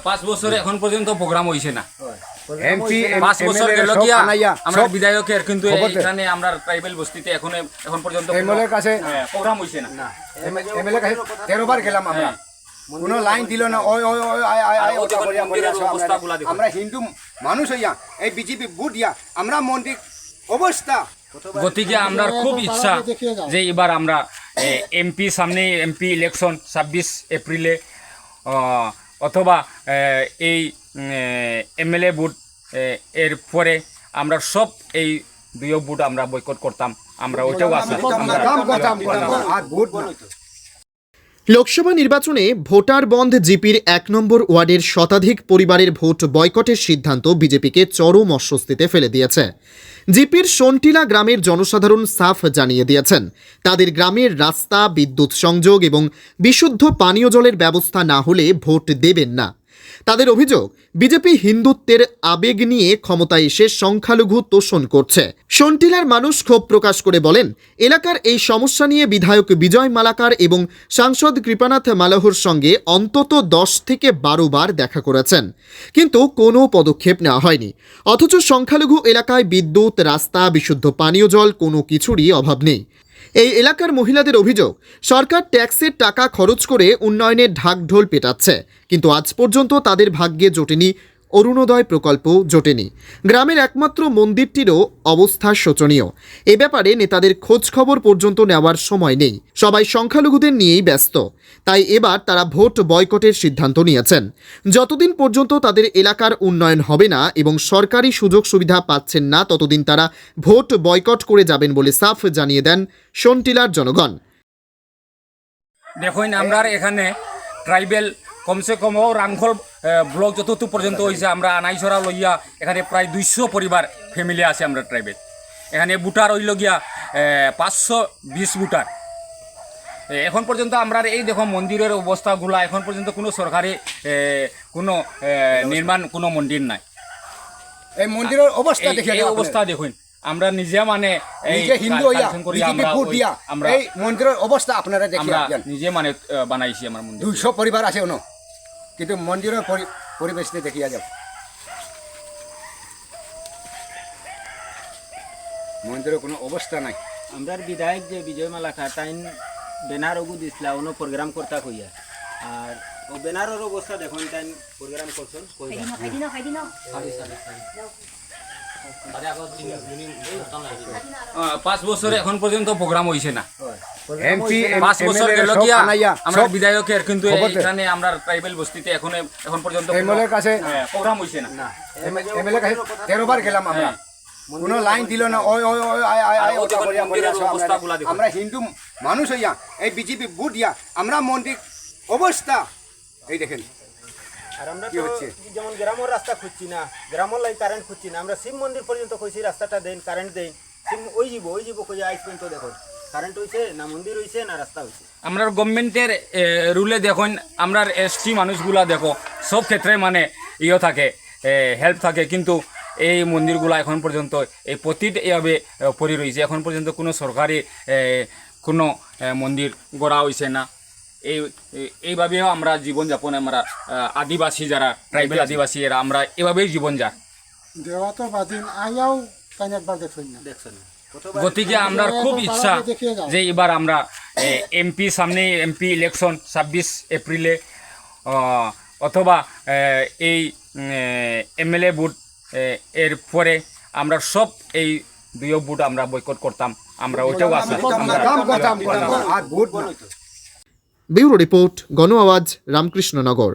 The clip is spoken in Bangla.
5 বছরে এখন পর্যন্ত প্রোগ্রাম হইছে না। এমপি 5 বছর গেল কি আমরা বিধায়কের, কিন্তু এখানে আমরা ট্রাইবেল বস্তিতে এখন পর্যন্ত এমএলএর কাছে প্রোগ্রাম হইছে না। এমএলএর কাছে 13 বার গেলাম আমরা, কোনো লাইন দিল না। ওই ওই ওই আয় আয় আয় ওটা করিয়া করিয়া আমরা হিন্দু মানুষ হইয়া এই বিজেপি ভোট দিয়া আমরা মন্দির অবস্থা। গতিকে আমরা খুব ইচ্ছা যে এবার আমরা এমপি সামনে এমপি ইলেকশন 26 এপ্রিলে অথবা এই এমএলএ ভোট এর পরে আমরা সব এই দুই ভোট আমরা বয়কট করতাম। আমরা ওইটাও আশা আর ভোট লোকসভা নির্বাচনে ভোটার বন্ধ জিপির 1 নম্বর ওয়ার্ডের শতাধিক পরিবারের ভোট বয়কটের সিদ্ধান্ত বিজেপিকে চরম অস্বস্তিতে ফেলে দিয়েছে। জিপির সোনটিলা গ্রামের জনসাধারণ সাফ জানিয়ে দিয়েছেন তাদের গ্রামের রাস্তা, বিদ্যুৎ সংযোগ এবং বিশুদ্ধ পানীয় জলের ব্যবস্থা না হলে ভোট দেবেন না। তাদের অভিযোগ, বিজেপি হিন্দুত্বের আবেগ নিয়ে ক্ষমতায় এসে সংখ্যালঘু তোষণ করছে। সোনটিলার মানুষ ক্ষোভ প্রকাশ করে বলেন, এলাকার এই সমস্যা নিয়ে বিধায়ক বিজয় মালাকার এবং সাংসদ কৃপানাথ মালাহর সঙ্গে অন্তত 10 থেকে 12 বার দেখা করেছেন, কিন্তু কোনো পদক্ষেপ নেওয়া হয়নি। অথচ সংখ্যালঘু এলাকায় বিদ্যুৎ, রাস্তা, বিশুদ্ধ পানীয় জল কোনো কিছুরই অভাব নেই। এই এলাকার মহিলাদের অভিযোগ, সরকার ট্যাক্সের টাকা খরচ করে উন্নয়নের ঢাকঢোল পেটাচ্ছে, কিন্তু আজ পর্যন্ত তাদের ভাগ্যে জোটেনি অরুণোদয় প্রকল্প, জোটেনি। গ্রামের একমাত্র মন্দিরটিরও অবস্থা শোচনীয়। এ ব্যাপারে নেতাদের খোঁজ খবর পর্যন্ত নেওয়ার সময় নেই। সবাই সংখ্যালঘুদের নিয়েই ব্যস্ত। তাই এবার তারা ভোট বয়কটের সিদ্ধান্ত নিয়েছেন। যতদিন পর্যন্ত তাদের এলাকার উন্নয়ন হবে না এবং সরকারি সুযোগ সুবিধা পাচ্ছেন না, ততদিন তারা ভোট বয়কট করে যাবেন বলে সাফ জানিয়ে দেন সোনটিলার জনগণ। দেখুন, আমরা এখানে ট্রাইবেল কমসে কম রাংখল ব্লক যতটুকু পর্যন্ত হয়েছে, আমরা আনাইছড়া লইয়া এখানে প্রায় 200 পরিবার ফ্যামিলি আছে আমরা ট্রাইবেল। এখানে বুটার হইল গিয়া 520 বুটার। এখন পর্যন্ত আমরা এই দেখো মন্দিরের অবস্থাগুলা, এখন পর্যন্ত কোনো সরকারি কোনো নির্মাণ কোনো মন্দির নাই। এই মন্দিরের অবস্থা দেখে এই অবস্থা দেখুন, আমরা নিজে মানে এই হিন্দু হইয়া বিজেপি ভোট দিয়া এই মন্দিরের অবস্থা আপনারা দেখে নিজে মানে বানাইছি আমার মন্দির। 200 পরিবার আছে ওনো, কিন্তু মন্দিরের পরিবেশটা দেখিয়া যাও। মন্দিরের কোনো অবস্থা নাই। আমরা বিধায়ক যে বিজয় মালাকার টাইম ব্যানার ওগু দিছিলা অন্য প্রোগ্রাম করতা কইয়া, আর ও ব্যানারের অবস্থা দেখুন টাইম প্রোগ্রাম করছেন কইয়া 5 বছরে এখন পর্যন্ত প্রোগ্রাম হইছে না। এমপি 5 বছর গেল কি আমরা বিধায়কের, কিন্তু এখানে আমরা ট্রাইবেল বস্তিতে এখন পর্যন্ত এমএলএর কাছে প্রোগ্রাম হইছে না। এমএলএর কাছে 13 বার গেলাম আমরা, কোনো লাইন দিল না। ওই ওই ওই আয় আয় আয় ওটা করিয়া করিয়া আমরা হিন্দু মানুষ হইয়া এই বিজেপি ভোট দিয়া আমরা মন্দির অবস্থা এই দেখেন। আর আমরা তো যেমন গ্রামের রাস্তা খুঁজছি না, গ্রামের লাই কারেন্ট খুঁজছি না, আমরা শিব মন্দির পর্যন্ত কইছি রাস্তাটা দেন, কারেন্ট দেন, শিব ওই যাব কইয়া আইস পর্যন্ত দেখুন কারেন্ট হইছে না, মন্দির হইছে না, রাস্তা হইছে। আমরা গভর্নমেন্টের রুলে দেখুন, আমরা এসটি মানুষগুলা দেখো সব ক্ষেত্রে মানে ইয়ে থাকে, হেল্প থাকে, কিন্তু এই মন্দিরগুলা এখন পর্যন্ত এই পতিত এইভাবে পড়ে রয়েছে। এখন পর্যন্ত কোনো সরকারি কোনো মন্দির গড়া হয়েছে না। এইভাবেও আমরা জীবনযাপন, আমরা আদিবাসী যারা ট্রাইবেল আদিবাসী এরা আমরা এভাবেই জীবন যা। গতিকে আমরা খুব ইচ্ছা যে এবার আমরা এমপি সামনে এমপি ইলেকশন 26 এপ্রিলে অথবা এই এমএলএ ভোট এর পরে আমরা সব এই দুই ভোট আমরা বয়কট করতাম। আমরা ওইটাও আশা। ব্যুরো রিপোর্ট, গণ আওয়াজ, রামকৃষ্ণনগর।